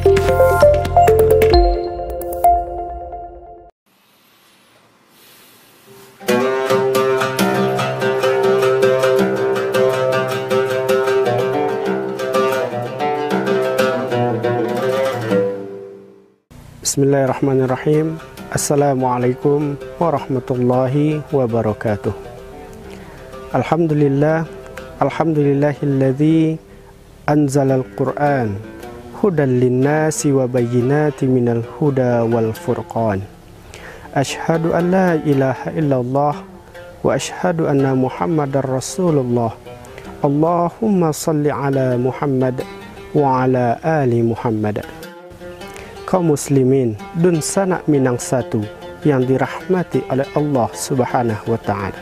Bismillahirrahmanirrahim. Assalamualaikum warahmatullahi wabarakatuh. Alhamdulillahilladzi anzalal Qur'an hudan linnasi wa bayyinatin minal huda wal furqan. Asyhadu an la ilaha illallah wa asyhadu anna Muhammadar Rasulullah. Allahumma salli ala Muhammad wa ala ali Muhammad. Kaum muslimin dan sanak Minang satu yang dirahmati oleh Allah Subhanahu wa Ta'ala.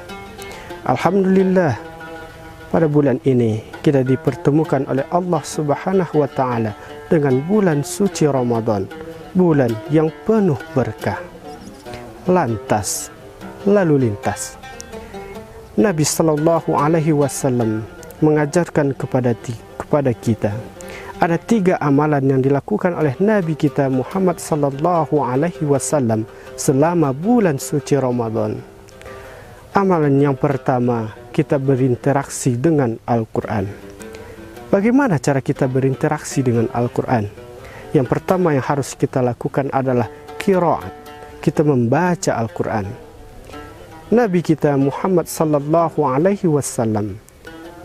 Alhamdulillah, pada bulan ini kita dipertemukan oleh Allah Subhanahu wa Ta'ala dengan bulan suci Ramadan, bulan yang penuh berkah. Lantas, lalu lintas, Nabi Sallallahu Alaihi Wasallam mengajarkan kepada kita ada 3 amalan yang dilakukan oleh Nabi kita Muhammad Sallallahu Alaihi Wasallam selama bulan suci Ramadan. Amalan yang pertama, kita berinteraksi dengan Al-Quran. Bagaimana cara kita berinteraksi dengan Al-Quran? Yang pertama yang harus kita lakukan adalah qiraat. Kita membaca Al-Quran. Nabi kita Muhammad Sallallahu Alaihi Wasallam,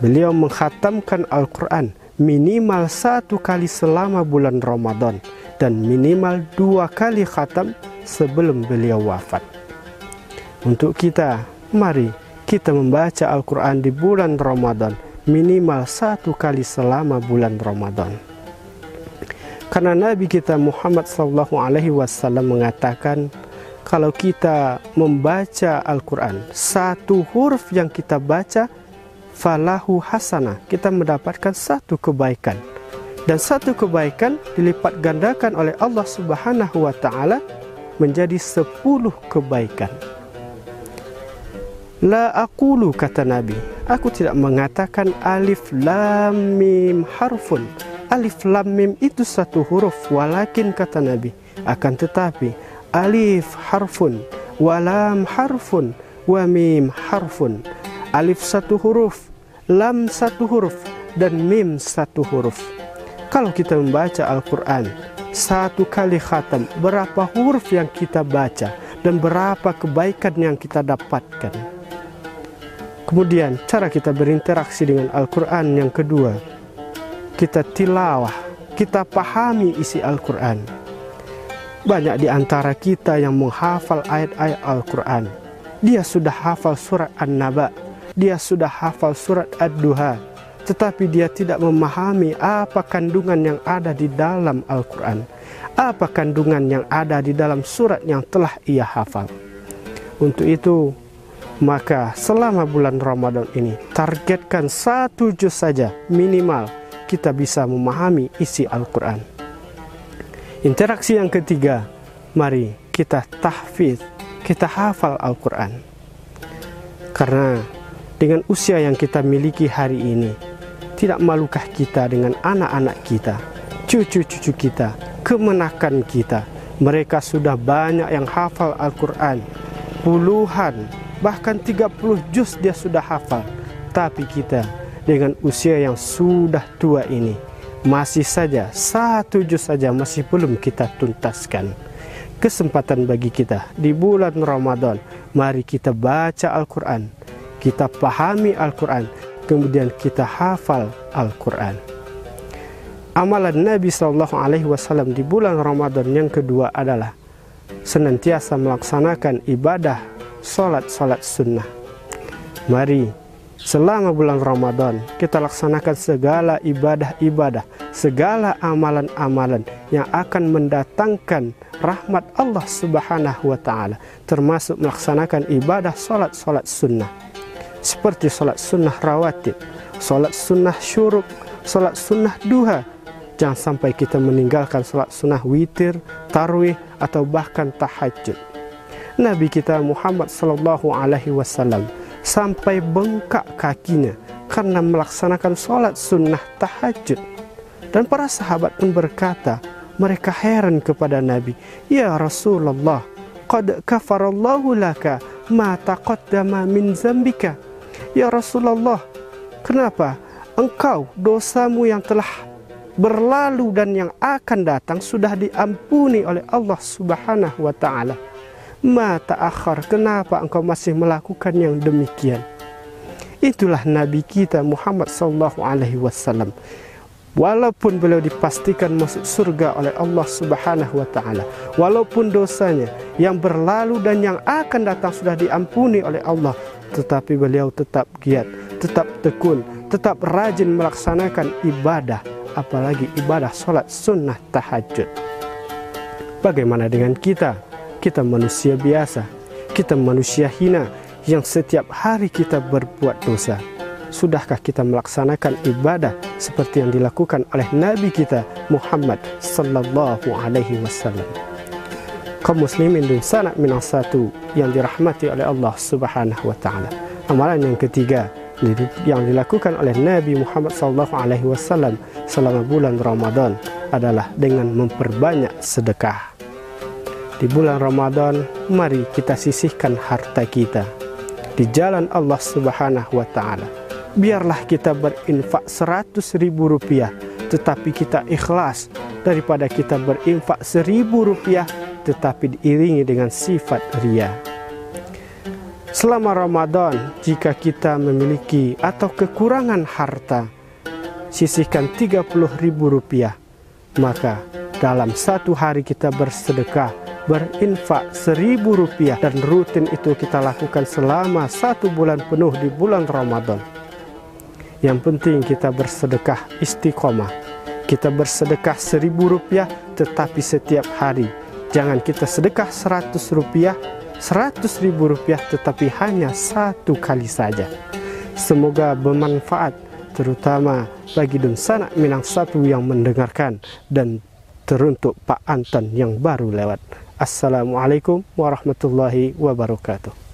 beliau mengkhatamkan Al-Quran minimal 1 kali selama bulan Ramadan dan minimal 2 kali khatam sebelum beliau wafat. Untuk kita, mari kita membaca Al-Quran di bulan Ramadan minimal 1 kali selama bulan Ramadan. Karena Nabi kita Muhammad SAW mengatakan, kalau kita membaca Al-Quran, 1 huruf yang kita baca falahu hasanah, kita mendapatkan 1 kebaikan, dan 1 kebaikan dilipat gandakan oleh Allah Subhanahu wa Ta'ala menjadi 10 kebaikan. La aqulu, kata Nabi, aku tidak mengatakan alif lam mim harfun. Alif lam mim itu 1 huruf, walakin, kata Nabi, akan tetapi alif harfun, walam harfun, wa mim harfun. Alif 1 huruf, lam 1 huruf, dan mim 1 huruf. Kalau kita membaca Al-Quran 1 kali khatam, berapa huruf yang kita baca dan berapa kebaikan yang kita dapatkan. Kemudian cara kita berinteraksi dengan Al-Quran yang kedua, kita tilawah, kita pahami isi Al-Quran. Banyak di antara kita yang menghafal ayat-ayat Al-Quran. Dia sudah hafal surat An-Naba, dia sudah hafal surat Ad-Duha, tetapi dia tidak memahami apa kandungan yang ada di dalam Al-Quran, apa kandungan yang ada di dalam surat yang telah ia hafal. Untuk itu, maka selama bulan Ramadan ini, targetkan 1 juz saja minimal kita bisa memahami isi Al-Quran. Interaksi yang ketiga, mari kita tahfidz, kita hafal Al-Quran. Karena dengan usia yang kita miliki hari ini, tidak malukah kita dengan anak-anak kita, cucu-cucu kita, kemenakan kita? Mereka sudah banyak yang hafal Al-Quran, puluhan, bahkan 30 juz dia sudah hafal. Tapi kita dengan usia yang sudah tua ini, masih saja 1 juz saja masih belum kita tuntaskan. Kesempatan bagi kita di bulan Ramadan, mari kita baca Al-Quran, kita pahami Al-Quran, kemudian kita hafal Al-Quran. Amalan Nabi SAW di bulan Ramadan yang kedua adalah senantiasa melaksanakan ibadah salat sunnah. Mari selama bulan Ramadan kita laksanakan segala ibadah-ibadah, segala amalan-amalan yang akan mendatangkan rahmat Allah Subhanahu wa Ta'ala, termasuk melaksanakan ibadah salat sunnah, seperti salat sunnah rawatib, salat sunnah syuruk, salat sunnah duha. Jangan sampai kita meninggalkan salat sunnah witir, tarwih, atau bahkan tahajud. Nabi kita Muhammad SAW sampai bengkak kakinya karena melaksanakan salat sunnah tahajud. Dan para sahabat pun berkata, mereka heran kepada Nabi, "Ya Rasulullah, qad kafarallahu laka ma taqaddama min zambika." Ya Rasulullah, kenapa engkau dosamu yang telah berlalu dan yang akan datang sudah diampuni oleh Allah Subhanahu wa taala. Ma ta'akhir, kenapa engkau masih melakukan yang demikian? Itulah Nabi kita Muhammad sallallahu alaihi wasallam. Walaupun beliau dipastikan masuk surga oleh Allah Subhanahu wa taala, walaupun dosanya yang berlalu dan yang akan datang sudah diampuni oleh Allah, tetapi beliau tetap giat, tetap tekun, tetap rajin melaksanakan ibadah, apalagi ibadah sholat sunnah tahajud. Bagaimana dengan kita? Kita manusia biasa, kita manusia hina yang setiap hari kita berbuat dosa. Sudahkah kita melaksanakan ibadah seperti yang dilakukan oleh Nabi kita Muhammad sallallahu alaihi wasallam? Kaum muslimin dan sanak minang satu yang dirahmati oleh Allah Subhanahu wa taala. Amalan yang ketiga yang dilakukan oleh Nabi Muhammad sallallahu alaihi wasallam selama bulan Ramadan adalah dengan memperbanyak sedekah. Di bulan Ramadan, mari kita sisihkan harta kita di jalan Allah Subhanahu wa taala. Biarlah kita berinfak 100.000 rupiah, tetapi kita ikhlas, daripada kita berinfak 1.000 rupiah tetapi diiringi dengan sifat riya. Selama Ramadan, jika kita memiliki atau kekurangan harta, sisihkan 30.000 rupiah, maka dalam satu hari kita bersedekah, berinfak 1.000 rupiah, dan rutin itu kita lakukan selama 1 bulan penuh di bulan Ramadan. Yang penting kita bersedekah istiqomah. Kita bersedekah 1.000 rupiah tetapi setiap hari. Jangan kita sedekah 100 rupiah, 100.000 rupiah tetapi hanya 1 kali saja. Semoga bermanfaat, terutama bagi dan sanak minang satu yang mendengarkan, dan teruntuk Pak Anton yang baru lewat. Assalamualaikum warahmatullahi wabarakatuh.